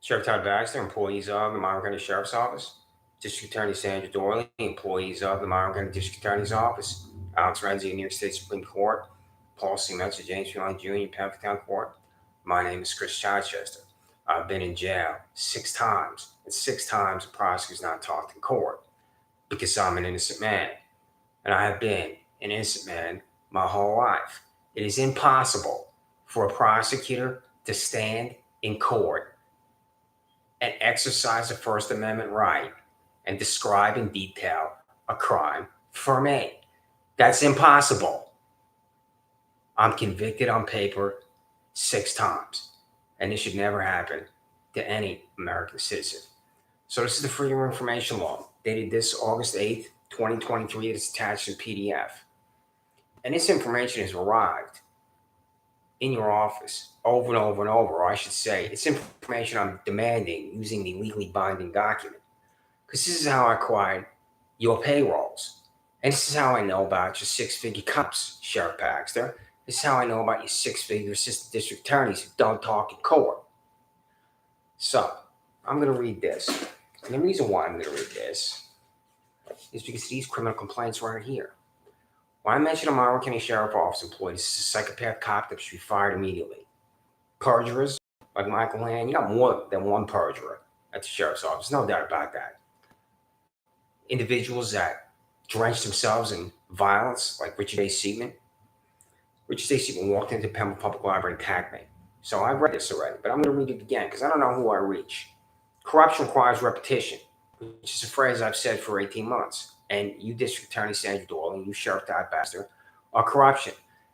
Sheriff Todd Baxter, employees of the Monroe County Sheriff's Office. District Attorney Sandra Doorley, employees of the Monroe County District Attorney's Office. Alex Renzi, New York State Supreme Court. Paul C. Metzer, James P. Long Jr., Penfield Court. My name is Chris Chichester. I've been in jail 6 times, and 6 times the prosecutor's not talked in court because I'm an innocent man. And I have been an innocent man my whole life. It is impossible for a prosecutor to stand in court and exercise a First Amendment right and describe in detail a crime for me. That's impossible. I'm convicted on paper 6 times, and this should never happen to any American citizen. So this is the Freedom of Information Law, dated this August 8th, 2023. It's attached in PDF. And this information has arrived in your office over and over and over, or I should say, it's information I'm demanding using the legally binding document. Because this is how I acquired your payrolls. And this is how I know about your 6-figure cops, Sheriff Baxter. This is how I know about your 6-figure assistant district attorneys who don't talk in court. So, I'm going to read this. And the reason why I'm going to read this is because these criminal complaints right here. When I mention a Monroe County Sheriff Office employee, this is a psychopath cop that should be fired immediately. Perjurers, like Michael Hand, you got more than one perjurer at the Sheriff's Office, no doubt about that. Individuals that drenched themselves in violence, like Richard A. Seaman. Richard A. Seaman walked into Pembroke Public Library and attacked me. So I've read this already, but I'm going to read it again because I don't know who I reach. Corruption requires repetition, which is a phrase I've said for 18 months. And you, District Attorney Sandra Doorley, and you, Sheriff Todd Baxter, are corruption.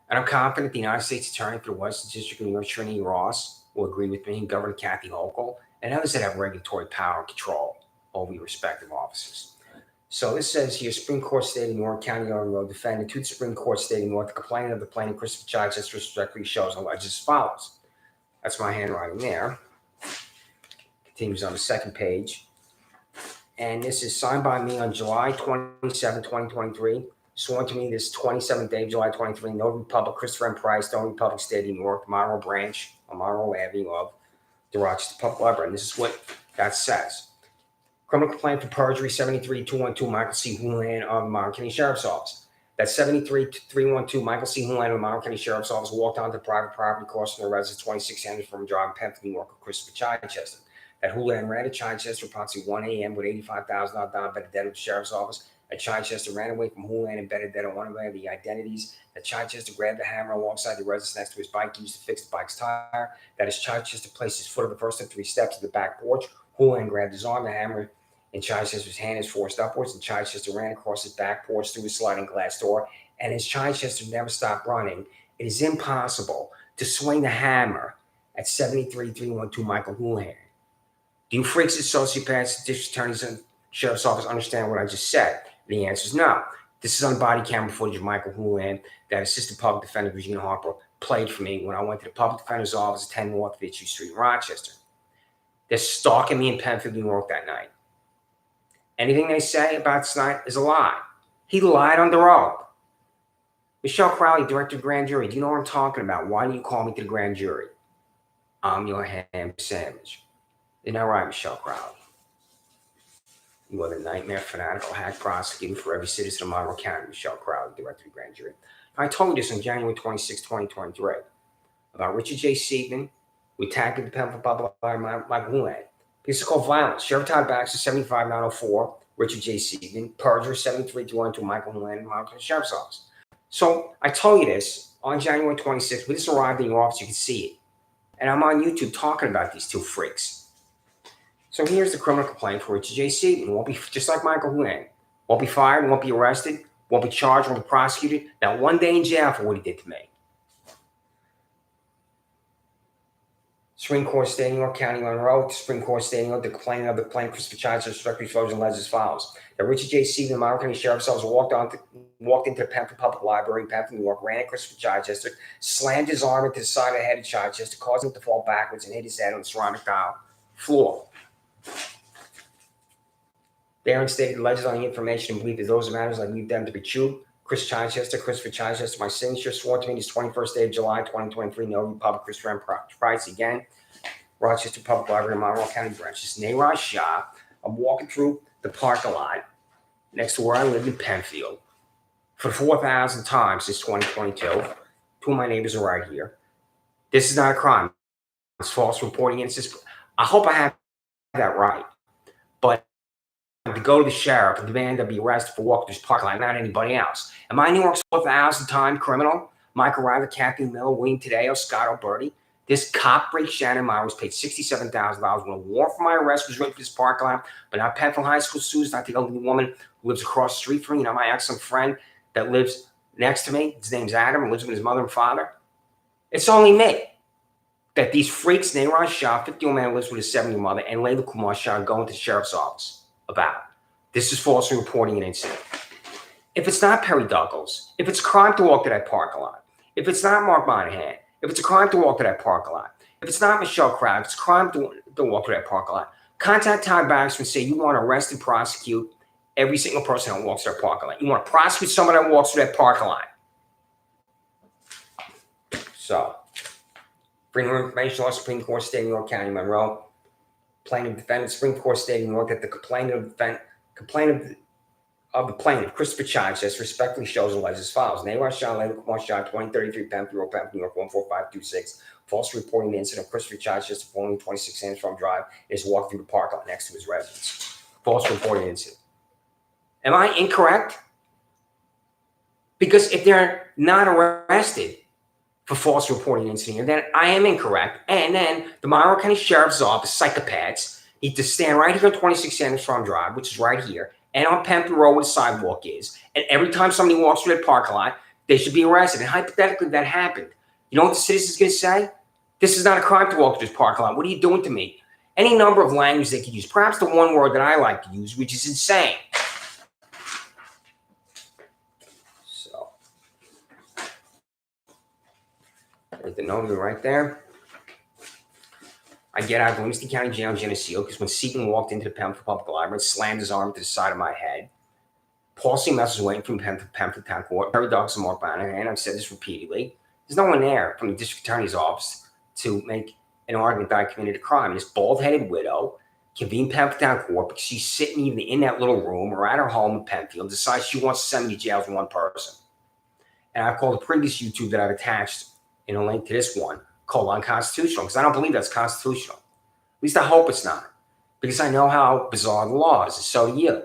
And I'm confident the United States Attorney for the Western District of New York, Trinity Ross, will agree with me, and Governor Kathy Hochul, and others that have regulatory power and control over your respective offices. So this says here, Supreme Court State of New York, County Yard Road, defendant to the Supreme Court State of New York, the complainant of the plaintiff, Christopher Chichester, respectfully shows and alleges as follows. That's my handwriting there. Continues on the second page. And this is signed by me on July 27, 2023. Sworn to me this 27th day of July 23. Notary Public, Christopher M. Price, Notary Public, State of New York, Monroe Branch, on Monroe Avenue of the Rochester Public Library. And this is what that says. Criminal complaint for perjury, 73212, Michael C. Houlihan of the Monroe County Sheriff's Office. That 73312, Michael C. Houlihan of the Monroe County Sheriff's Office walked onto private property crossing the residence 2600 from Drive, Penfield, New York, with Christopher Chichester. That Houlihan ran to Chichester approximately 1 a.m. with $85,000 down Benedetto at the Sheriff's Office. That Chichester ran away from Houlihan and Benedetto. One of the identities. That Chichester grabbed the hammer alongside the residence next to his bike, used to fix the bike's tire. That as Chichester placed his foot on the first of 3 steps of the back porch, Houlihan grabbed his arm, the hammer in Chichester's hand is forced upwards, and Chichester ran across his back porch through a sliding glass door. And as Chichester never stopped running, it is impossible to swing the hammer at 73312 Michael Houlihan. Do you freaks and sociopaths, district attorneys, and sheriff's office understand what I just said? The answer is no. This is on body camera footage of Michael Houlihan that Assistant Public Defender Regina Harper played for me when I went to the Public Defender's Office at 10 North Fitzhugh Street in Rochester. They're stalking me in Penfield, New York that night. Anything they say about tonight is a lie. He lied under oath. Michelle Crowley, Director of Grand Jury, do you know what I'm talking about? Why do you call me to the grand jury? I'm your ham sandwich. Isn't that right, Michelle Crowley? You are the nightmare, fanatical hack prosecutor for every citizen of Monroe County, Michelle Crowley, Director of Grand Jury. I told you this on January 26, 2023, about Richard J. Seaman, who attacked the Penfield Public Library, Michael Houlihan. This is called violence. Sheriff Todd Baxter, 75904, Richard J. Seaman, perjurer, 73212, Michael Houlihan, Monroe County Sheriff's Office. So I told you this on January 26th. When this arrived in your office, you can see it. And I'm on YouTube talking about these two freaks. So here's the criminal complaint for Richard J. Seaman. Won't be just like Michael Houlihan. Won't be fired, won't be arrested, won't be charged, won't be prosecuted. Not one day in jail for what he did to me. Supreme Court State of New York, County Monroe, Supreme Court State of New York, the complainant of the plaintiff, Christopher Chichester, directly flows and alleges as follows. That Richard J. Seaman, the Monroe County Sheriff's Office, walked into the Penfield Public Library in Penfield, New York, ran at Christopher Chichester, slammed his arm into the side of the head of Chichester, causing him to fall backwards and hit his head on the ceramic tile floor. Therein stated alleges on the information and belief that those matters I leave them to be true. Christopher Chichester, my signature, sworn to me this 21st day of July, 2023, Notary Public, Christopher M. Price again. Rochester Public Library, Monroe County Branch. It's Neighbor shop. I'm walking through the parking lot next to where I live in Penfield for 4,000 times since 2022. Two of my neighbors are right here. This is not a crime. It's false reporting. It's just, I hope I have that right. But to go to the sheriff and demand to be arrested for walking through this parking lot, not anybody else. Am I New York's 4,000 time criminal? Michael Riley, Kathy Miller, William Tadeo, Scott Alberti. This cop, Brake Shannon Myers, paid $67,000 when a warrant for my arrest was written for this parking lot, but now Penfield High School students, not the elderly woman who lives across the street from me, my excellent friend that lives next to me. His name's Adam and lives with his mother and father. It's only me that these freaks, Neiron Shah, 50-year-old man who lives with his 70-year-old mother, and Layla Kumar Shah are going to the sheriff's office about. This is falsely reporting an incident. If it's not Perry Douglas, if it's a crime to walk to that parking lot, if it's not Mark Monahan, if it's a crime to walk to that parking lot, if it's not Michelle Crowd, if it's a crime to walk to that parking lot, contact Todd Baxter and say you want to arrest and prosecute every single person that walks to that parking lot. You want to prosecute someone that walks through that parking lot. So, Freedom of Information Law, Supreme Court, State of New York County, Monroe. Plaintiff defendant, Supreme Court, State of New York, that the complaint of the plaintiff, Christopher Childs, respectfully shows and alleges as follows. Neighbor Shah, Layla Kumar Shah, 2033 Penfield Road, Penfield, New York, 14526. False reporting the incident of Christopher Childs, just only 26 Sandra from Drive, is walking through the parking lot next to his residence. False reporting incident. Am I incorrect? Because if they're not arrested for false reporting incident, then I am incorrect. And then the Monroe County Sheriff's Office, psychopaths, need to stand right here on 26 Sanders Farm Drive, which is right here, and on Penfield Road where the sidewalk is. And every time somebody walks through that parking lot, they should be arrested. And hypothetically, that happened. You know what the citizen's going to say? This is not a crime to walk through this parking lot. What are you doing to me? Any number of language they could use. Perhaps the one word that I like to use, which is insane. So, there's the notary right there. I get out of Livingston County Jail in Geneseo because when Seaton walked into the Penfield Public Library and slammed his arm to the side of my head, Paul C. Mess was waiting for Penfield Town Court. Perry Douglas and Mark Monahan, I've said this repeatedly. There's no one there from the district attorney's office to make an argument that I committed a crime. This bald-headed widow convened Penfield Town Court because she's sitting either in that little room or at her home in Penfield, decides she wants to send me to jail for one person. And I've called a previous YouTube that I've attached in a link to this one called unconstitutional because I don't believe that's constitutional. At least I hope it's not, because I know how bizarre the law is, and so do you.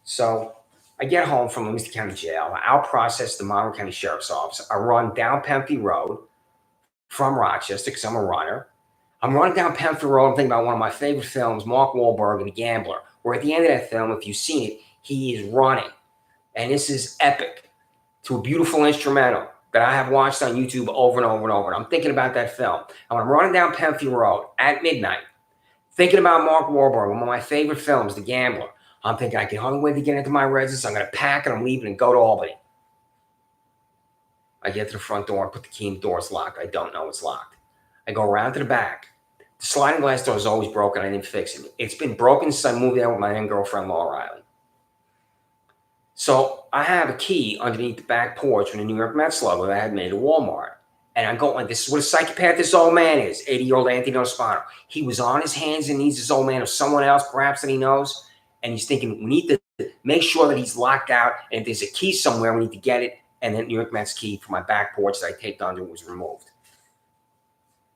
So I get home from Livingston County Jail. I out-process the Monroe County Sheriff's Office. I run down Penfield Road from Rochester because I'm a runner. I'm running down Penfield Road. I'm thinking about one of my favorite films, Mark Wahlberg and The Gambler, where at the end of that film, if you've seen it, he is running. And this is epic to a beautiful instrumental that I have watched on YouTube over and over and over. And I'm thinking about that film. And when I'm running down Penfield Road at midnight, thinking about Mark Wahlberg, one of my favorite films, The Gambler, I'm thinking I can hardly wait to get into my residence. I'm going to pack and I'm leaving and go to Albany. I get to the front door, put the key in the door, it's locked. I don't know it's locked. I go around to the back. The sliding glass door is always broken. I didn't fix it. It's been broken since I moved there with my then girlfriend, Laura Riley. So I have a key underneath the back porch with a New York Mets logo that I had made at Walmart. And I go, like, this is what a psychopath this old man is, 80-year-old Anthony Ospano. He was on his hands and knees, this old man, or someone else perhaps that he knows. And he's thinking, we need to make sure that he's locked out. And if there's a key somewhere, we need to get it. And then New York Mets key for my back porch that I taped under was removed.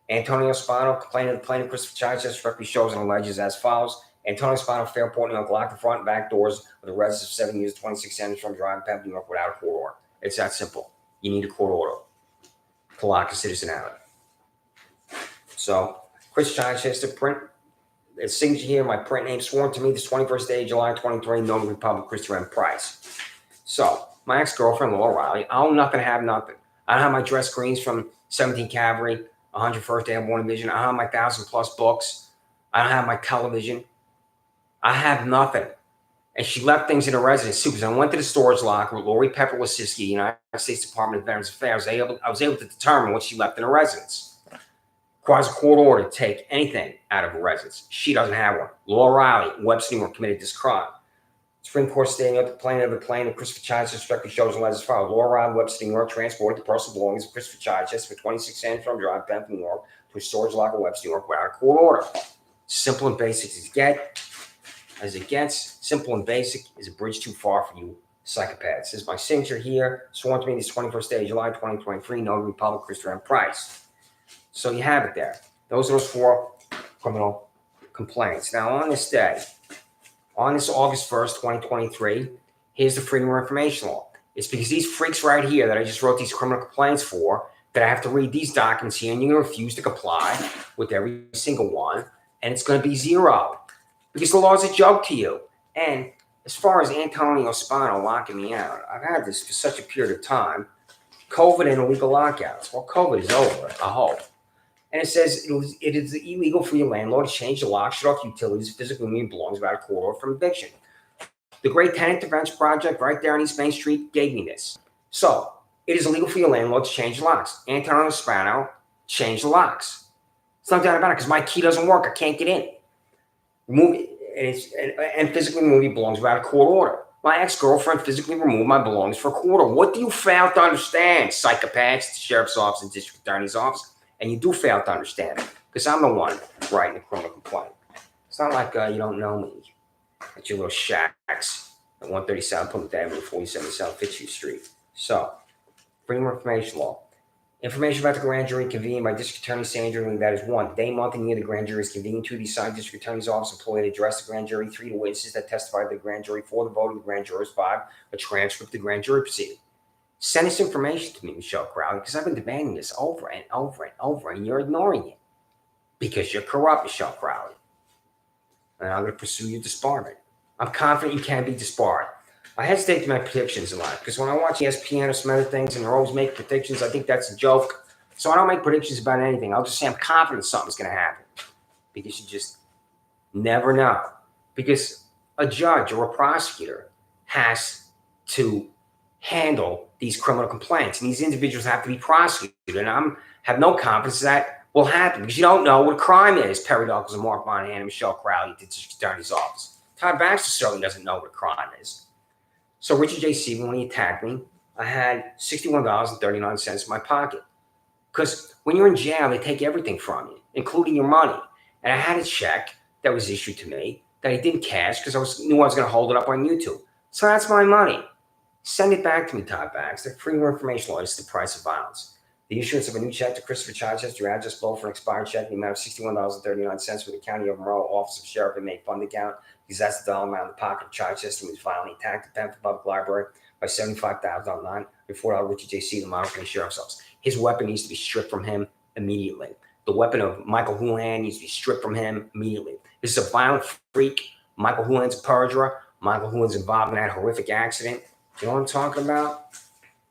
Antonio Spano, complainant of the plaintiff, Christopher Childs, respectfully shows and alleges as follows. Antonio Spano, Fairport, New York, locked the front and back doors of the residence of 7 years, 26 Sanders from Drive, Penfield, New York, without a court order. It's that simple. You need a court order to lock a citizen out. So, Chris Childs has to print his signature here, my print name sworn to me this 21st day of July 23, Notary Republic, Christopher M. Price. So, my ex-girlfriend, Laura Riley, I own nothing, have nothing. I don't have my dress greens from 17 Cavalry, 101st Airborne Division. I don't have my 1,000+ books. I don't have my television. I have nothing. And she left things in her residence too, because I went to the storage locker with Lori Pepper Wasisky, United States Department of Veterans Affairs. I was able to determine what she left in her residence. Requires a court order to take anything out of her residence. She doesn't have one. Laura Riley, Webster, New York, committed this crime. Supreme Court stating that the plaintiff of the claim of Christopher Chichester directly shows and letters as follows. Laura Rod Webster, New York, transported the personal belongings of Christopher Chichester for 26 Sandra Drive, Benton, New York, to a storage locker in Webster, New York, without a court order. Simple and basic as it gets. Simple and basic is a bridge too far for you psychopaths. This is my signature here, sworn to me this 21st day of July 2023, Notary Public Christopher M. Price. So you have it there. Those are those 4 criminal complaints. Now, on this day, on this August 1st, 2023, here's the Freedom of Information Law. It's because these freaks right here that I just wrote these criminal complaints for that I have to read these documents here, and you're going to refuse to comply with every single one, and it's going to be 0 because the law is a joke to you. And as far as Antonio Spano locking me out, I've had this for such a period of time. COVID and illegal lockouts. Well, COVID is over, I hope. And it says it is illegal for your landlord to change the lock, shut off utilities, physically moving belongs without a court order from eviction. The Great Tenant Defense Project right there on East Main Street gave me this. So it is illegal for your landlord to change the locks. Antonio Spano changed the locks. It's no doubt about it because my key doesn't work. I can't get in. Remove it. And physically remove your belongings without a court order. My ex-girlfriend physically removed my belongings for a court order. What do you fail to understand, psychopaths, the sheriff's office and district attorney's office? And you do fail to understand it because I'm the one writing the criminal complaint. It's not like you don't know me at your little shacks at 137 Plymouth Avenue, 47 South Fitzhugh Street. So, Freedom of Information Law. Information about the grand jury convened by District Attorney Sandra, that is 1. Day, month, and year the grand jury is convened. 2. The assigned District Attorney's Office employee to address the grand jury. 3. The witnesses that testified to the grand jury. 4. The vote of the grand jurors. 5. A transcript of the grand jury proceeding. Send this information to me, Michelle Crowley, because I've been demanding this over and over and over, and you're ignoring it because you're corrupt, Michelle Crowley. And I'm going to pursue your disbarment. I'm confident you can be disbarred. I hesitate to make predictions in life because when I watch ESPN or some other things and they're always making predictions, I think that's a joke. So I don't make predictions about anything. I'll just say I'm confident something's going to happen because you just never know. Because a judge or a prosecutor has to handle these criminal complaints, and these individuals have to be prosecuted. And I have no confidence that will happen because you don't know what a crime is. Perry Douglas and Mark Monahan and Michelle Crowley at the District Attorney's Office. Todd Baxter certainly doesn't know what a crime is. So Richard J. Seaman, when he attacked me, I had $61.39 in my pocket. Because when you're in jail, they take everything from you, including your money. And I had a check that was issued to me that I didn't cash because I knew I was going to hold it up on YouTube. So that's my money. Send it back to me, Todd Baxter. Freedom of Information Law is the price of violence. The issuance of a new check to Christopher Chichester, your address below for an expired check in the amount of $61.39 from the County of Monroe Office of Sheriff and Maid Fund account, because that's the dollar amount in the pocket of Chichester, who was violently attacked at Penfield Public Library by $75,009 before Richard J. C., the Monroe County Sheriff's Office. His weapon needs to be stripped from him immediately. The weapon of Michael Houlihan needs to be stripped from him immediately. This is a violent freak. Michael Houlihan's a perjurer. Michael Houlihan's involved in that horrific accident. You know what I'm talking about?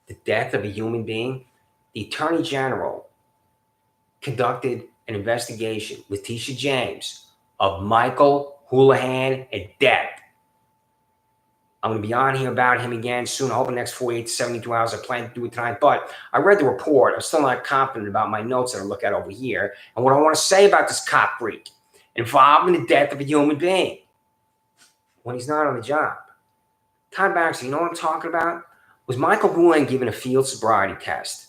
The death of a human being. The Attorney General conducted an investigation with Tisha James of Michael Houlihan and death. I'm going to be on here about him again soon. I hope in the next 48 to 72 hours. I plan to do it tonight. But I read the report. I'm still not confident about my notes that I look at over here. And what I want to say about this cop freak involved in the death of a human being when he's not on the job. Todd Baxter, you know what I'm talking about? Was Michael Houlihan given a field sobriety test?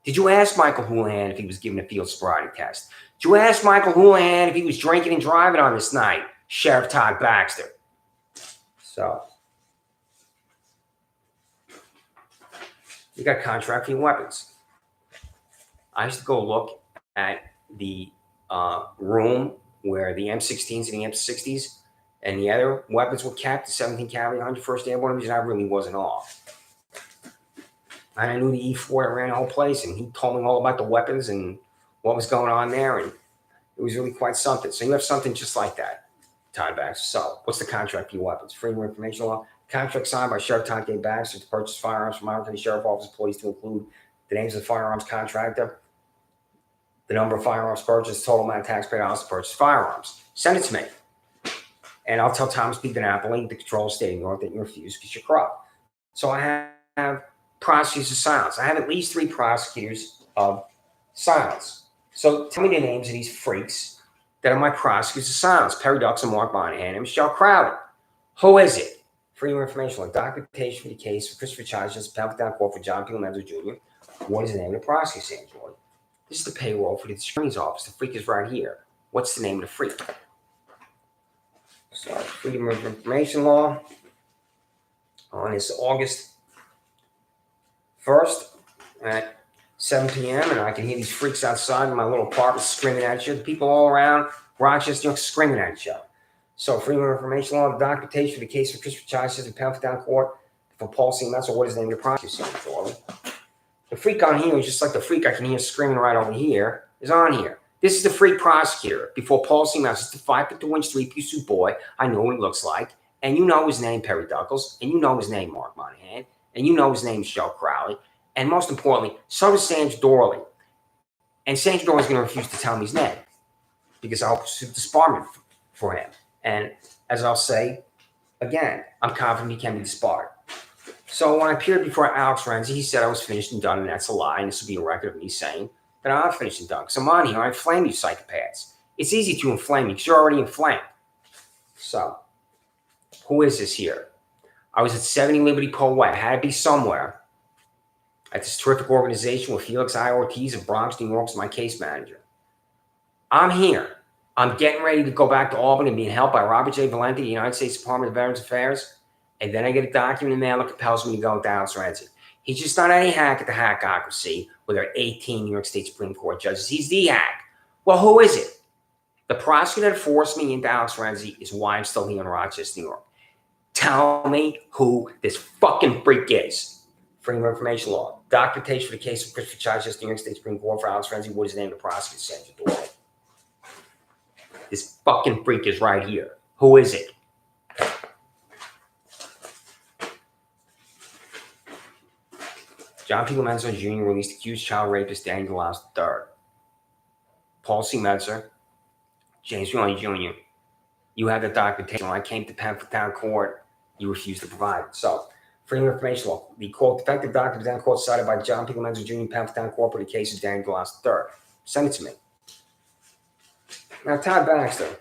Did you ask Michael Houlihan if he was given a field sobriety test? Did you ask Michael Houlihan if he was drinking and driving on this night? Sheriff Todd Baxter. So, you got a contract for your weapons. I used to go look at the room where the M16s and the M60s and the other weapons were kept, the 17 caliber, 101st Airborne Division. I really wasn't off. And I knew the E4 that ran the whole place, and he told me all about the weapons and what was going on there, and it was really quite something. So you have something just like that, Todd Baxter. So what's the contract for your weapons? Freedom of Information Law. Contract signed by Sheriff Todd K. Baxter to purchase firearms from Monroe County Sheriff Office employees to include the names of the firearms contractor, the number of firearms purchased, total amount of taxpayer dollars to purchase firearms. Send it to me. And I'll tell Thomas B. DiNapoli, the controller of the state of New York, that you refuse because you're corrupt. So I have prosecutors of silence. I have at least 3 prosecutors of silence. So tell me the names of these freaks that are my prosecutors of silence. Perry Dux and Mark Monahan and Michelle Crowley. Who is it? Freedom of information law. Documentation for the case of Christopher Child's penalty down court for John P. Lomenzo Jr. What is the name of the prosecutor, Sandra? This is the payroll for the attorney's office. The freak is right here. What's the name of the freak? So, Freedom of Information Law on this August 1st at 7 p.m. and I can hear these freaks outside in my little apartment screaming at you. The people all around Rochester, New York, screaming at each other. So, Freedom of Information Law, the documentation for the case of Christopher Child in penalty down court for Paul C. Metzel. What is the name of the prosecutor, Doorley? The freak on here is just like the freak I can hear screaming right over here is on here. This is the freak prosecutor before Paul C. Metzel. It's the 5'2" three-piece suit boy. I know what he looks like. And you know his name, Perry Duckles. And you know his name, Mark Monahan. And you know his name, Joe Crowley. And most importantly, so does Sandra Doorley. And Sandra Doorley is going to refuse to tell me his name because I'll pursue disbarment for him. And as I'll say again, I'm confident he can be disbarred. So when I appeared before Alex Renzi, he said I was finished and done, and that's a lie. And this will be a record of me saying that I'm not finished and done. Because I'm on here, I inflame you psychopaths. It's easy to inflame me because you're already inflamed. So, who is this here? I was at 70 Liberty Pole Way. I had to be somewhere at this terrific organization with Felix I. Ortiz of Bronx, New York, as my case manager. I'm here. I'm getting ready to go back to Albany and being helped by Robert J. Valenti, the United States Department of Veterans Affairs. And then I get a document in the mail that compels me to go with Alex Renzi. He's just not any hack at the hackocracy with our 18 New York State Supreme Court judges. He's the hack. Well, who is it? The prosecutor that forced me into Alex Renzi is why I'm still here in Rochester, New York. Tell me who this fucking freak is. Freedom of Information Law. Documentation for the case of Christopher Child's New York State Supreme Court for Alex Renzi. What is the name of the prosecutor? Sandra Doorley. This fucking freak is right here. Who is it? John P. Lomenzo Jr. released accused child rapist Daniel Laus III. Paul C. Metzer, James P. Jr. You had the documentation. When I came to Town Court, you refused to provide it. So, Freedom of Information Law. The quote, defective document down court cited by John P. Lomenzo Jr. Town Court for the case of Daniel Laus III. Send it to me. Now, Todd Baxter,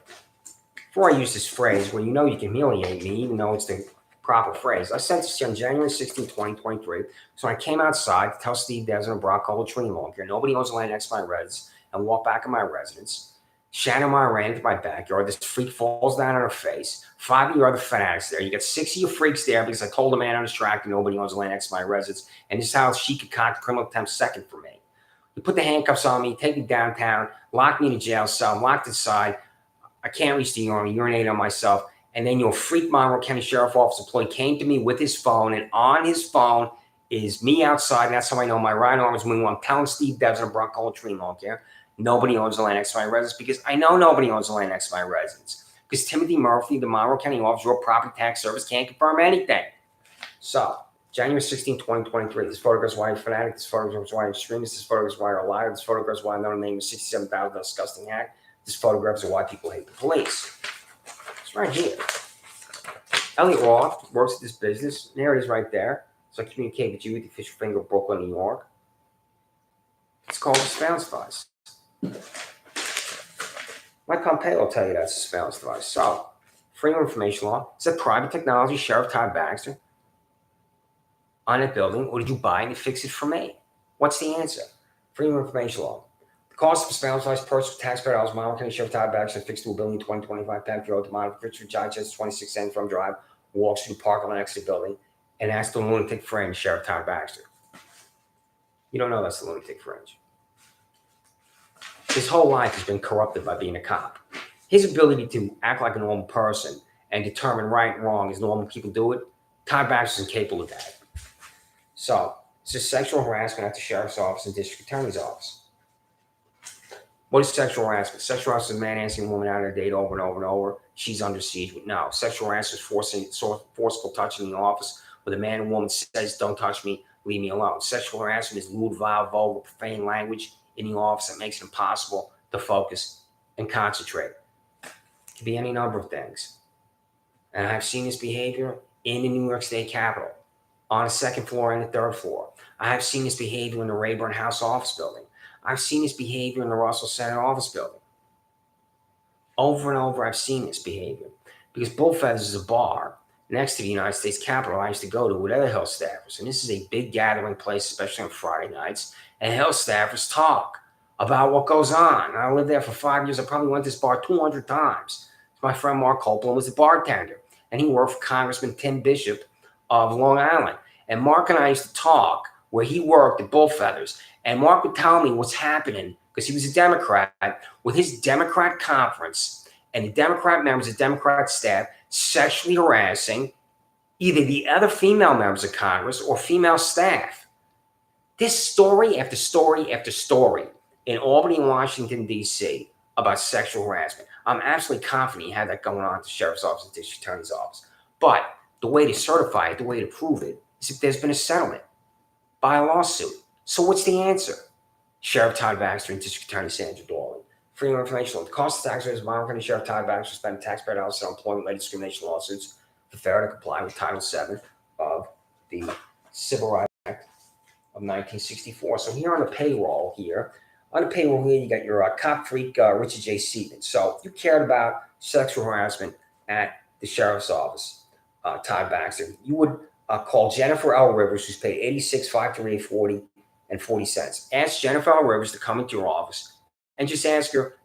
before I use this phrase, where you know you can humiliate me, even though it's the proper phrase, I sent this to you on January 16, 2023. So I came outside to tell Steve Desmond and Brock Cole tree lawn care. Nobody owns the land next to my residence and walk back in my residence. Shannon and I ran into my backyard. This freak falls down on her face. 5 of you other fanatics there. You got 6 of you freaks there because I told a man on his tractor nobody owns the land next to my residence. And this is how she could concoct criminal attempt second for me. You put the handcuffs on me, take me downtown, lock me in a jail cell, I'm locked inside. I can't reach the urinal, urinate on myself. And then your freak Monroe County Sheriff Office employee came to me with his phone, and on his phone is me outside. And that's how I know my right arm is moving. I'm telling Steve Devs and Brock Cole tree lawn care. Nobody owns the land next to my residence because I know nobody owns the land next to my residence. Because Timothy Murphy, the Monroe County Office of Property Tax Service, can't confirm anything. So, January 16, 2023. This photograph is why I'm fanatic. This photograph is why I'm extremist. This photograph is why I'm a liar. This photograph is why I know the name is 67,000 disgusting hack. This photograph is why people hate the police. It's right here. Elliot Roth works at this business. There it is right there. So I communicate with you with the official finger of Brooklyn, New York. It's called a surveillance device. Mike Pompeo will tell you that's a surveillance device. So, Freedom of Information Law. Is that private technology, Sheriff Todd Baxter, on that building, or did you buy it and fix it for me? What's the answer? Freedom of Information Law. The cost of a surveillance device purchased with taxpayer dollars, Monroe County Sheriff Todd Baxter fixed to a building in 2025 Packard Road to monitor Richard John Chester, 26 Sand from Drive, walks through the parking lot next to the building, and asks the lunatic fringe, Sheriff Todd Baxter. You don't know that's the lunatic fringe. His whole life has been corrupted by being a cop. His ability to act like a normal person and determine right and wrong as normal people do it, Todd Baxter is incapable of that. So, it's just sexual harassment at the sheriff's office and district attorney's office. What is sexual harassment? Sexual harassment is a man asking a woman out on a date over and over and over. She's under siege. No, sexual harassment is forceful touching in the office where the man and woman says, don't touch me, leave me alone. Sexual harassment is lewd, vile, vulgar, profane language in the office that makes it impossible to focus and concentrate. It can be any number of things. And I've seen this behavior in the New York State Capitol, on the second floor and the third floor. I have seen this behavior in the Rayburn House office building. I've seen this behavior in the Russell Center office building. Over and over, I've seen this behavior. Because Bullfeathers is a bar next to the United States Capitol I used to go to with other health staffers. And this is a big gathering place, especially on Friday nights. And health staffers talk about what goes on. And I lived there for 5 years. I probably went to this bar 200 times. My friend Mark Copeland was the bartender, and he worked for Congressman Tim Bishop of Long Island. And Mark and I used to talk where he worked at Bullfeathers. And Mark would tell me what's happening, because he was a Democrat, with his Democrat conference and the Democrat members of Democrat staff sexually harassing either the other female members of Congress or female staff. This story after story after story in Albany and Washington, D.C. about sexual harassment. I'm absolutely confident he had that going on at the sheriff's office and district attorney's office. But the way to certify it, the way to prove it, is if there's been a settlement by a lawsuit. So what's the answer? Sheriff Todd Baxter and District Attorney Sandra Doorley. Freedom of information. The cost of taxpayers of Monroe County Sheriff Todd Baxter spent taxpayer dollars on employment-related discrimination lawsuits for failure to comply with Title VII of the Civil Rights Act of 1964. So here on the payroll here, you got your cop freak, Richard J. Seaman. So you cared about sexual harassment at the sheriff's office, Todd Baxter. You would call Jennifer L. Rivers, who's paid $86,538.40 and 40 cents. Ask Jennifer L. Rivers to come into your office and just ask her,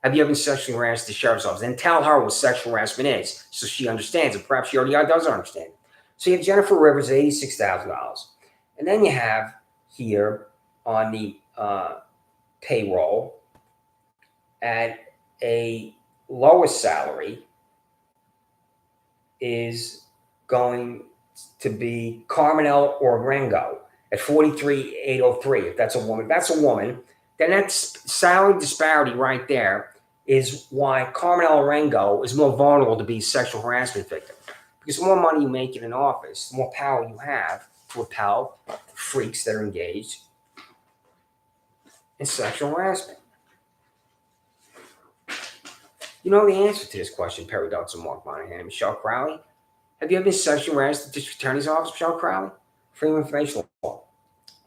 have you ever been sexually harassed at the sheriff's office? And tell her what sexual harassment is so she understands it. Perhaps she already does understand it. So you have Jennifer Rivers at $86,000. And then you have here on the payroll at a lower salary is going to be Carmenel Orengo at $43,803. If that's a woman, then that salary disparity right there is why Carmenel Orengo is more vulnerable to be a sexual harassment victim. Because the more money you make in an office, the more power you have to repel freaks that are engaged in sexual harassment. You know the answer to this question, Perry Dodson, Mark Monahan, Michelle Crowley. Have you ever been sexually harassed at the district attorney's office, Michelle Crowley? Freedom of information law.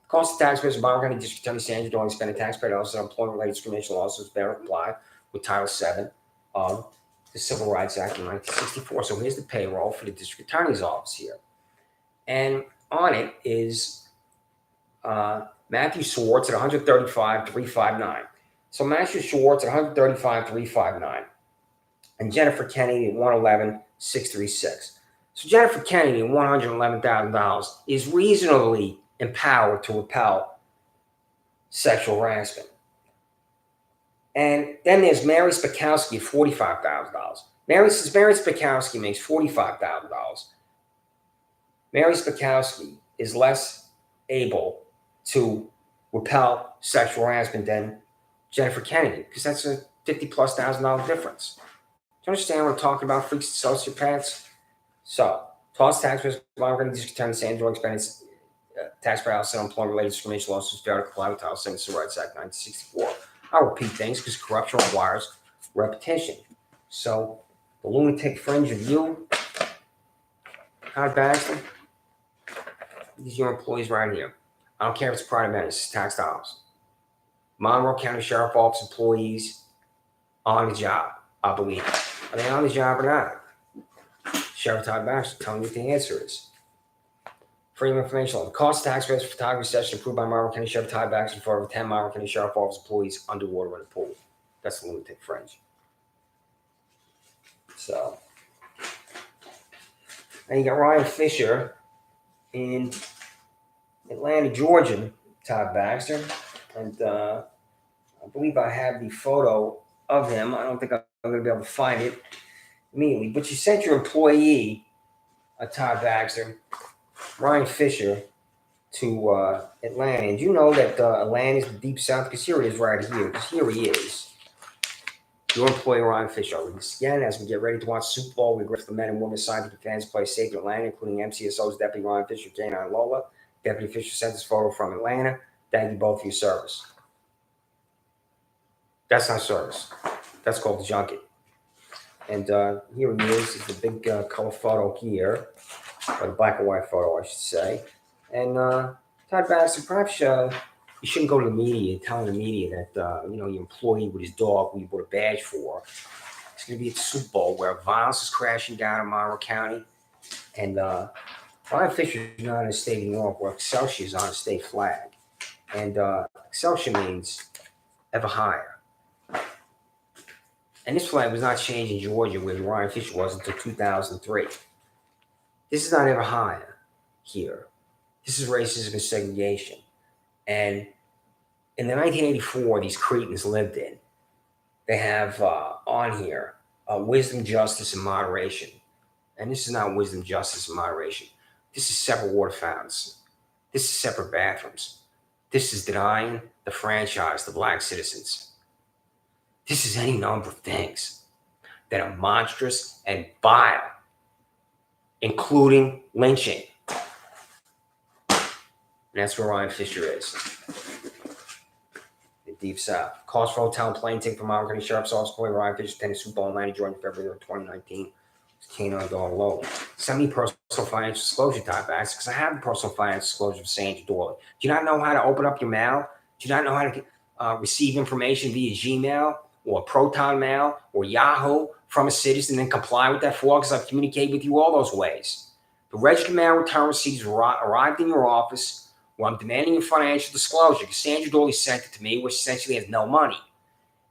Cost of taxpayers of Monroe County District Attorney Sandra Doorley spending taxpayer dollars on employment-related discrimination lawsuits better comply with Title VII of the Civil Rights Act of 1964. So here's the payroll for the district attorney's office here. And on it is Matthew Schwartz at $135,359. So Matthew Schwartz at $135,359. And Jennifer Kennedy at $111,636. So Jennifer Kennedy at $111,000 is reasonably empowered to repel sexual harassment. And then there's Mary Spakowski at $45,000. Mary Spakowski makes $45,000. Mary Spakowski is less able to repel sexual harassment than Jennifer Kennedy, because that's a $50,000+ difference. Do you understand what I'm talking about, freaks and sociopaths? So, toss taxpayers, Monroe District Attorney Sandra Doorley expense taxpayer house and employment-related discrimination lawsuits failure to comply with Title VII Civil Rights Act 1964. I'll repeat things because corruption requires repetition. So, the lunatic fringe of you, Todd Baxter, these are your employees right here. I don't care if it's private menace, it's tax dollars. Monroe County Sheriff Office employees on the job, I believe. Are they on the job or not? Sheriff Todd Baxter telling you what the answer is. Freedom of information law. The cost of taxpayers for photography session approved by Monroe County Sheriff Todd Baxter for over 10 Monroe County Sheriff Office employees underwater in a pool. That's the lunatic fringe. So, and you got Ryan Fisher in Atlanta, Georgia, Todd Baxter. And I believe I have the photo of him. I don't think I'm going to be able to find it immediately. But you sent your employee, Todd Baxter, Ryan Fisher, to Atlanta. And you know that Atlanta is the deep south, because here it is right here. Because here he is. Your employee, Ryan Fisher. Again, as we get ready to watch Super Bowl, we grift the men and women scientific fans play safe in Atlanta, including MCSO's Deputy Ryan Fisher, K9 Lola. Deputy Fisher sent this photo from Atlanta. Thank you both for your service. That's not service. That's called the junket. And here he is the big color photo here, or the black and white photo, I should say. And Todd Baxter, perhaps you shouldn't go to the media telling the media that your employee with his dog, who you bought a badge for, it's going to be at the Super Bowl where violence is crashing down in Monroe County. And Ryan Fisher is not in the state of New York, where Excelsior is on a state flag. And Excelsior means ever higher. And this flag was not changed in Georgia, where Ryan Fisher was, until 2003. This is not ever higher here. This is racism and segregation. And in the 1984 these Cretans lived in, they have on here wisdom, justice, and moderation. And this is not wisdom, justice, and moderation. This is separate water fountains. This is separate bathrooms. This is denying the franchise to black citizens. This is any number of things that are monstrous and vile, including lynching. And that's where Ryan Fisher is. The Deep South. Cost for hotel and plane ticket from Miami County Sheriff's Office, calling Ryan Fisher, attended Super Bowl in Atlanta, Georgia, February 2019. Canine dog alone. Send me personal financial disclosure type acts, because I have the personal financial disclosure of Sandra Doorley. Do you not know how to open up your mail? Do you not know how to receive information via Gmail or Proton Mail or Yahoo from a citizen and comply with that for? Because I've communicated with you all those ways. The registered mail return receipts arrived in your office where I'm demanding your financial disclosure, because Sandra Doorley sent it to me, which essentially has no money.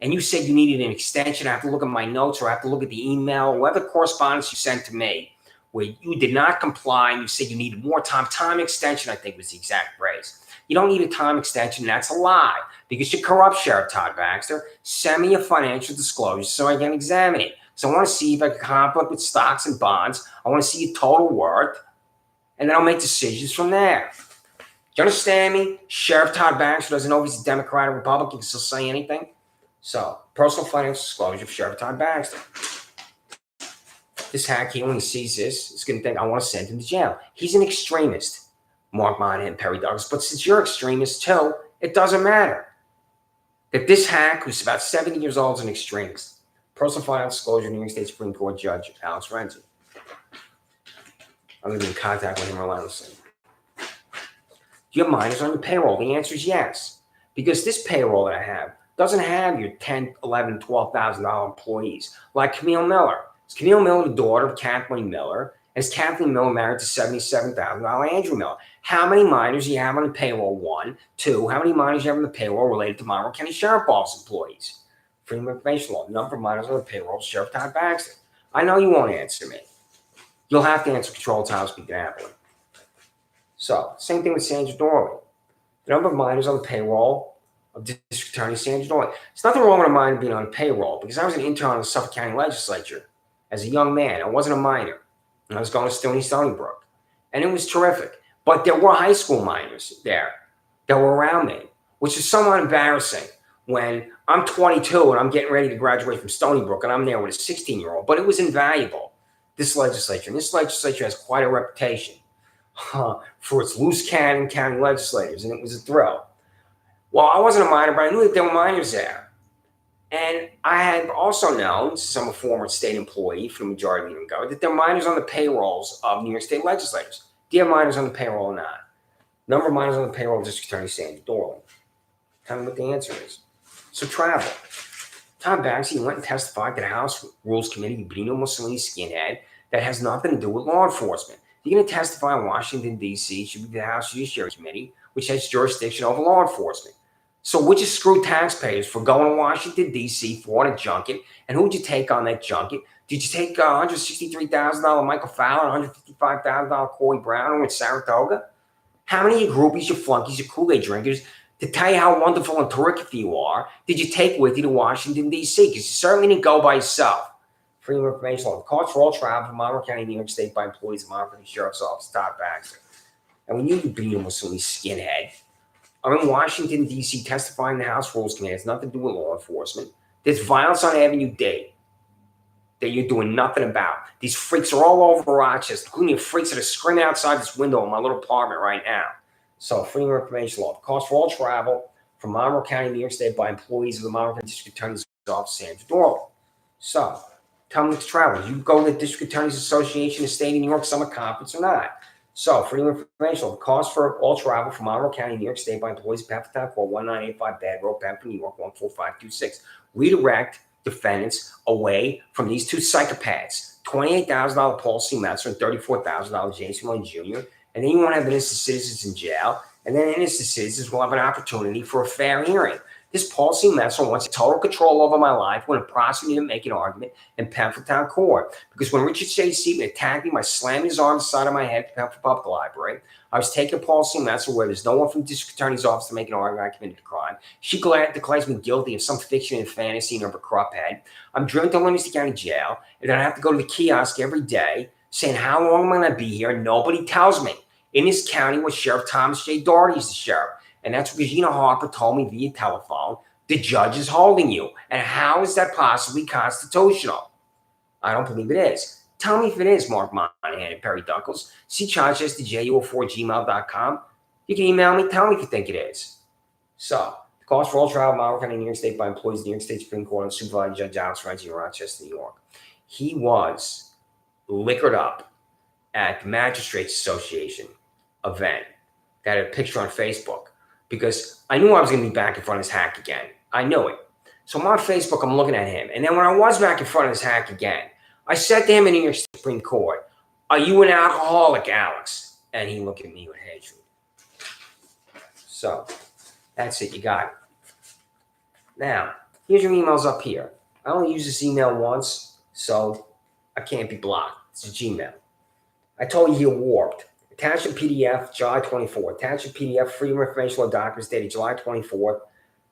And you said you needed an extension. I have to look at my notes, or I have to look at the email or other correspondence you sent to me where you did not comply and you said you needed more time. Time extension, I think, was the exact phrase. You don't need a time extension. That's a lie, because you're corrupt, Sheriff Todd Baxter. Send me a financial disclosure so I can examine it. So I want to see if I can conflict with stocks and bonds. I want to see your total worth, and then I'll make decisions from there. Do you understand me? Sheriff Todd Baxter doesn't know if he's a Democrat or Republican. He can still say anything. So, personal financial disclosure of Sheriff Todd Baxter. This hack here, when he sees this, is going to think, I want to send him to jail. He's an extremist, Mark Monahan, Perry Douglas. But since you're extremists too, it doesn't matter. That this hack, who's about 70 years old, is an extremist. Personal financial disclosure, New York State Supreme Court Judge Alex Renzi. I'm going to be in contact with him relentlessly. Do you have minors on your payroll? The answer is yes. Because this payroll that I have doesn't have your $10,000, $11,000, $12,000 employees like Camille Miller. Is Camille Miller the daughter of Kathleen Miller? And is Kathleen Miller married to $77,000 Andrew Miller? How many minors do you have on the payroll? One. Two, how many minors do you have on the payroll related to Monroe County Sheriff Office employees? Freedom of Information Law. Number of minors on the payroll, Sheriff Todd Baxter. I know you won't answer me. You'll have to answer Control Town Speaking Apple. So, same thing with Sandra Doorley. The number of minors on the payroll of District Attorney Sandra Doorley. There's nothing wrong with a minor being on payroll, because I was an intern in the Suffolk County Legislature as a young man. I wasn't a minor. And I was going to Stony Brook. And it was terrific. But there were high school minors there that were around me, which is somewhat embarrassing when I'm 22 and I'm getting ready to graduate from Stony Brook and I'm there with a 16-year-old. But it was invaluable, this legislature. And this legislature has quite a reputation for its loose cannon county legislators, and it was a thrill. Well, I wasn't a minor, but I knew that there were minors there. And I had also known, since I'm a former state employee for the majority of the government, that there are minors on the payrolls of New York State legislators. Do you have minors on the payroll or not? Number of minors on the payroll of District Attorney Sandra Doorley. Tell me what the answer is. So travel. Tom Baxter went and testified to the House Rules Committee, Benito Mussolini skinhead, that has nothing to do with law enforcement. You're going to testify in Washington, D.C., should be the House Judiciary Committee, which has jurisdiction over law enforcement. So would you screw taxpayers for going to Washington, D.C. for a junket? And who would you take on that junket? Did you take $163,000 Michael Fowler, $155,000 Corey Brown in Saratoga? How many of your groupies, your flunkies, your Kool-Aid drinkers, to tell you how wonderful and terrific you are, did you take with you to Washington, D.C.? Because you certainly didn't go by yourself. Freedom of Information Law. The cost for all travel from Monroe County, New York State by employees of Monroe County Sheriff's Office, Todd Baxter. And when you beat him with some skinhead, I'm in Washington, D.C. testifying in the House Rules Committee. It has nothing to do with law enforcement. There's violence on Avenue D that you're doing nothing about. These freaks are all over Rochester, including the freaks that are screaming outside this window in my little apartment right now. So, Freedom of Information Law. The cost for all travel from Monroe County, New York State by employees of the Monroe County District Attorney's Office, Sandra Doorley. So, tell me to travel. You go to the District Attorneys Association of State of New York Summer Conference or not? So, Freedom of Information Law. The cost for all travel from Monroe County, New York State by employees of Pemberton, call 1985 Bad Road, Pemberton, New York, 14526. Redirect defendants away from these two psychopaths, $28,000 Paul C. Metzer and $34,000 James Miller Jr., and then you won't have innocent citizens in jail, and then innocent citizens will have an opportunity for a fair hearing. This Paul C. Metzer wants total control over my life when a prosecutor make an argument in Penfield Town Court. Because when Richard J. Seaman attacked me by slamming his arm on the side of my head at the Penfield Public Library, I was taking Paul C. Metzer where there's no one from the district attorney's office to make an argument I committed a crime. She declares me guilty of some fiction and fantasy of a corrupt head. I'm driven to Livingston County Jail, and then I have to go to the kiosk every day saying, how long am I going to be here? Nobody tells me. In this county where Sheriff Thomas J. Doorley is the sheriff. And that's because Gina Harper told me via telephone, the judge is holding you. And how is that possibly constitutional? I don't believe it is. Tell me if it is, Mark Monahan and Perry Duckles. See charges@ju04gmail.com. You can email me. Tell me if you think it is. So, the cost for all trial of Monroe County, New York State by employees of the New York State Supreme Court and Supervisor Judge Alex Renzi in Rochester, New York. He was liquored up at the Magistrates Association event that had a picture on Facebook because I knew I was going to be back in front of this hack again. I knew it. So I'm on Facebook, I'm looking at him. And then when I was back in front of this hack again, I said to him in the New York Supreme Court, are you an alcoholic, Alex? And he looked at me with hatred. So that's it. You got it. Now, here's your emails up here. I only use this email once, so I can't be blocked. It's a Gmail. I told you you're warped. Attachment PDF, July 24th. Attachment PDF, Freedom of Information Law documents dated July 24th,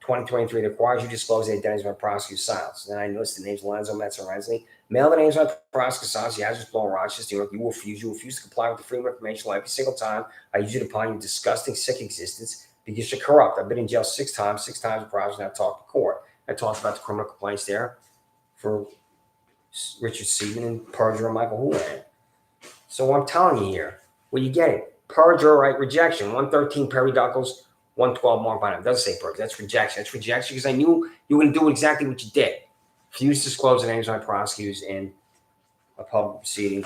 2023. That requires you to disclose the identities of my prosecutor's silence. Then I list the names of Lorenzo, Metzer, and Renzi. Mail the names of my prosecutor's silence. The address below in Rochester, New York. You refuse. You refuse to comply with the Freedom of Information Law every single time I use it upon your disgusting, sick existence because you're corrupt. I've been in jail 6 times a prosecutor, and I've talked to court. I talked about the criminal complaints there for Richard Seaman and perjurer Michael Houlihan. So what I'm telling you here, well, you get it. Perjurer, right? Rejection. 113 Perry Duckles, 112 Mark Bynum. It doesn't say perjury. That's rejection. That's rejection because I knew you were going to do exactly what you did. Refuse to disclose the names of my prosecutors in a public proceeding,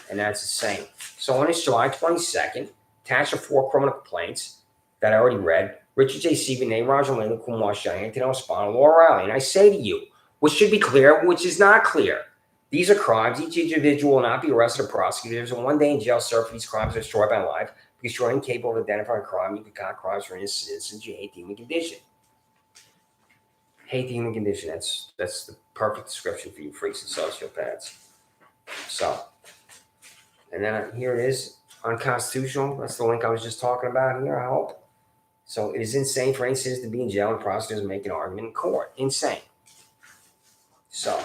and that's the same. So on this July 22nd, attached are 4 criminal complaints that I already read. Richard J. Seaman, named Roger Lane, Kumar Shah, Anthony Spano, Laura Riley. And I say to you, what should be clear, which is not clear. These are crimes. Each individual will not be arrested or prosecuted. There's a 1 day in jail served for these crimes are destroyed by life because you're incapable of identifying crime. You concoct crimes for innocent citizens. You hate the human condition. Hate the human condition. That's the perfect description for you freaks and sociopaths. So, and then here it is, unconstitutional. That's the link I was just talking about here, I hope. So it is insane for any citizen to be in jail and prosecutors make an argument in court. Insane. So,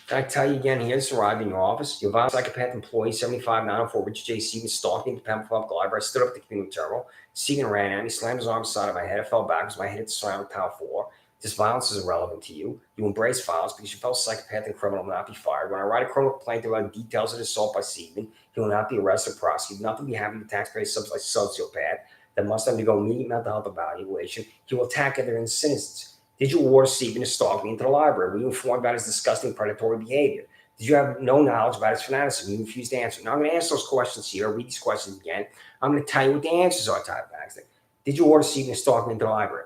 can I tell you again, here, this arrived in your office. Your violent psychopath employee, 75904, Richard J. Seaman, stalked me at the Penfield Public Library. I stood up at the community terminal. Seaman ran at me, slammed his arm aside of my head. I fell backwards. My head hit the ceramic tile floor. This violence is irrelevant to you. You embrace violence because your fellow psychopath and criminal will not be fired. When I write a criminal complaint about details of the assault by Seaman, he will not be arrested or prosecuted. Nothing will be happening to taxpayers such like sociopath that must undergo immediate mental health evaluation. He will attack other citizens. Did you order Seaman to stalk me into the library? Were you informed about his disgusting predatory behavior? Did you have no knowledge about his fanaticism? You refused to answer. Now I'm going to answer those questions here. Read these questions again. I'm going to tell you what the answers are, Todd Baxter. Did you order Seaman to stalk me into the library?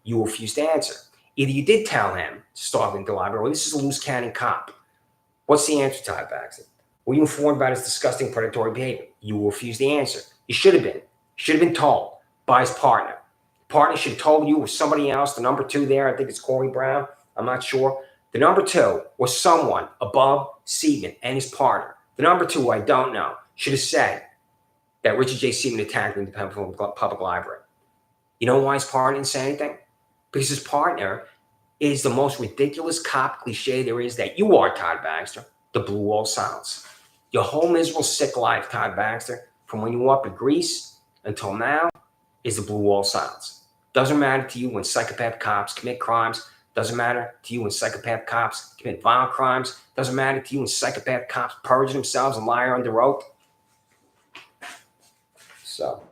You refused to answer. Either you did tell him to stalk me into the library, or this is a loose cannon cop. What's the answer, Todd Baxter? Were you informed about his disgusting predatory behavior? You refused to answer. You should have been. You should have been told by his partner. The partner should have told you or somebody else. The number 2 there, I think it's Corey Brown. I'm not sure. The number 2 was someone above Seaman and his partner. The number 2, I don't know, should have said that Richard J. Seaman attacked me in the Penfield Public Library. You know why his partner didn't say anything? Because his partner is the most ridiculous cop cliche there is that you are, Todd Baxter, the blue wall silence. Your whole miserable, sick life, Todd Baxter, from when you were up in Greece until now, is the blue wall silence. Doesn't matter to you when psychopath cops commit crimes. Doesn't matter to you when psychopath cops commit violent crimes. Doesn't matter to you when psychopath cops perjure themselves and lie under oath. So,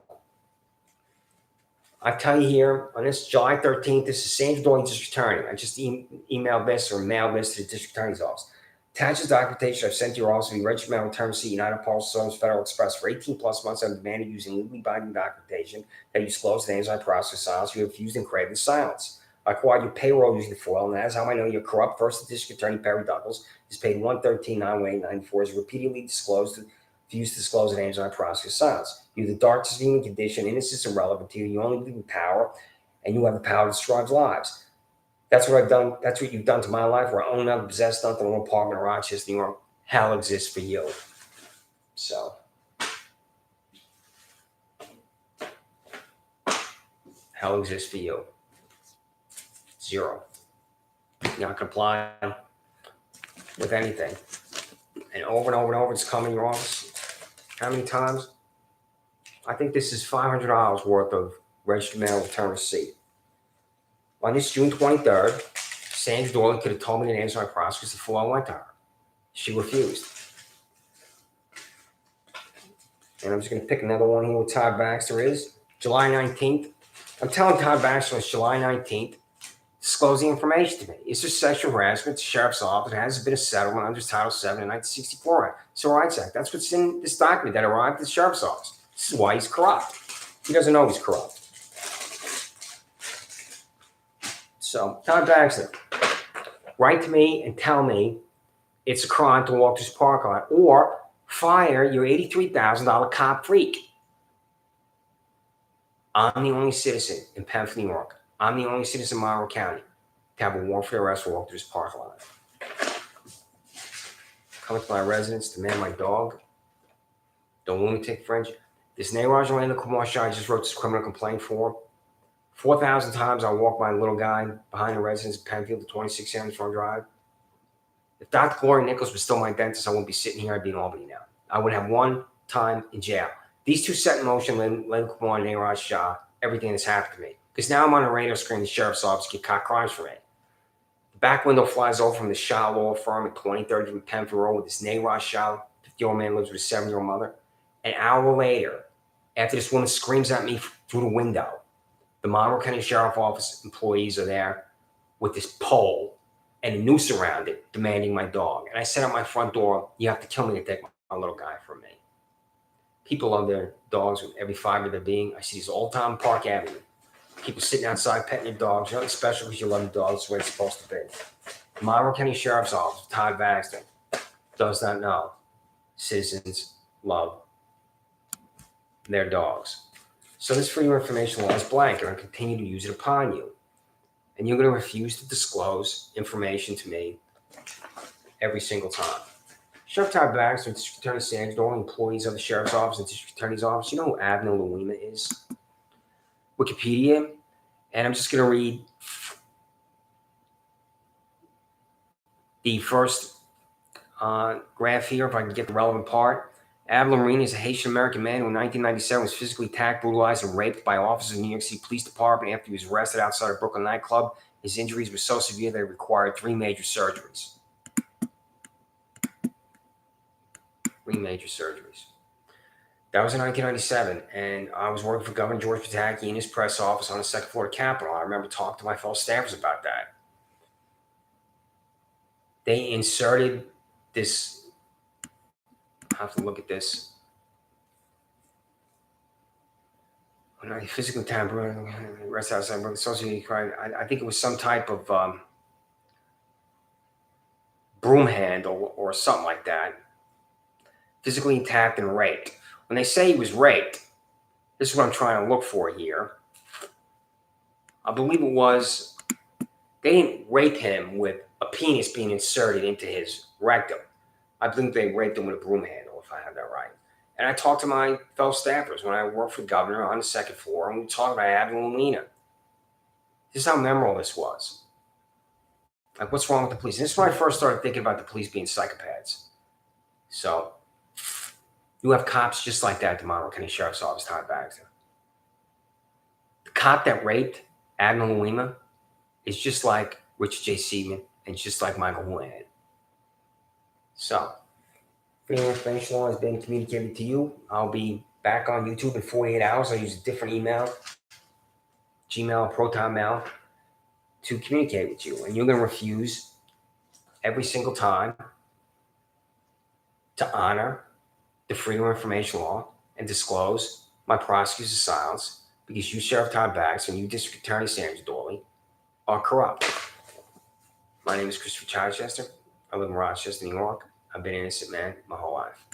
I tell you here, on this July 13th, this is Sandra, Doorley District Attorney. I just emailed this or mailed this to the District Attorney's Office. Attaches documentation I've sent to your office to be registered mail return receipt United Parcel Service Federal Express for 18 plus months. I've demanded using legally binding documentation that you disclose the names I process silence. You refused and craved the silence. I acquired your payroll using the FOIL, and that's how I know you're corrupt. First, the District Attorney Perry Douglas is paid $113,908.94 is repeatedly disclosed, refused to disclose the names on our prosecutor's silence. You're the darkest human condition, innocence irrelevant to you. You only believe in power, and you have the power to destroy lives. That's what I've done. That's what you've done to my life, where I own nothing, possess nothing, an apartment in Rochester, New York. Hell exists for you. So, hell exists for you. Zero. You're not complying with anything. And over and over and over, it's coming to your office. How many times? I think this is $500 worth of registered mail return receipt. On this June 23rd, Sandra Doorley could have told me the names of my prosecutors before I went to her. She refused. And I'm just going to pick another one here with Todd Baxter is July 19th. I'm telling Todd Baxter it's July 19th. Disclose the information to me. Is there sexual harassment? The sheriff's office has been a settlement under Title VII in 1964 Civil Rights Act. That's what's in this document that arrived at the sheriff's office. This is why he's corrupt. He doesn't know he's corrupt. So, Todd Baxter, write to me and tell me it's a crime to walk this parking lot, or fire your $83,000 cop freak. I'm the only citizen in Pemberton, New York. I'm the only citizen in Monroe County to have a warrant for arrest for walking through this parking lot. Coming to my residence to man my dog. The lunatic French. This Neyraj Orlando Kumarsha I just wrote this criminal complaint for. 4,000 times I walked my little guy behind the residence in Penfield to 26 Sandra Farm Drive. If Dr. Gloria Nichols was still my dentist, I wouldn't be sitting here. I'd be in Albany now. I would have one time in jail. These two set in motion, Len Kumar and Neyraj Shah, everything that's happened to me. Because now I'm on a radar screen in the sheriff's office to get caught crimes for me. The back window flies over from the Shah law firm at 2030 from Penfield Road with this Neyraj Shah, 50-year-old man lives with a 7-year-old mother. An hour later, after this woman screams at me through the window, the Monroe County Sheriff's Office employees are there with this pole and a noose around it, demanding my dog. And I said at my front door, you have to kill me to take my little guy from me. People love their dogs with every fiber of their being. I see these all the time on Park Avenue. People sitting outside petting their dogs. You're not special because you love the dogs. That's the way it's supposed to be. The Monroe County Sheriff's Office, Todd Baxter, does not know citizens love their dogs. So this freedom of information law is blank, and I'm going to continue to use it upon you. And you're going to refuse to disclose information to me every single time. Sheriff Todd Baxter and District Attorney Sandra, all employees of the Sheriff's Office and District Attorney's Office, you know who Abner Louima is? Wikipedia. And I'm just going to read the first graph here, if I can get the relevant part. Abner Louima is a Haitian-American man who in 1997 was physically attacked, brutalized, and raped by officers of the New York City Police Department after he was arrested outside a Brooklyn nightclub. His injuries were so severe they required 3 major surgeries. 3 major surgeries. That was in 1997, and I was working for Governor George Pataki in his press office on the second floor of Capitol. I remember talking to my fellow staffers about that. They inserted this. I have to look at this. When I physically attacked, rest outside, associated crime. I think it was some type of broom handle or something like that. Physically attacked and raped. When they say he was raped, this is what I'm trying to look for here. I believe it was, they didn't rape him with a penis being inserted into his rectum. I believe they raped him with a broom handle, if I have that right. And I talked to my fellow staffers when I worked for the governor on the second floor, and we talked about Abner Louima. This is how memorable this was. Like, what's wrong with the police? And this is when I first started thinking about the police being psychopaths. So, you have cops just like that at the Monroe County Sheriff's Office, Todd Baxter. The cop that raped Abner Louima is just like Richard J. Seaman and just like Michael Houlihan. So, freedom of information law has been communicated to you. I'll be back on YouTube in 48 hours. I'll use a different email, Gmail, Proton Mail, to communicate with you. And you're going to refuse every single time to honor the freedom of information law and disclose my prosecutor's silence because you, Sheriff Todd Baxter, and you, District Attorney Sandra Doorley, are corrupt. My name is Christopher Chichester. I live in Rochester, New York. I've been an innocent man my whole life.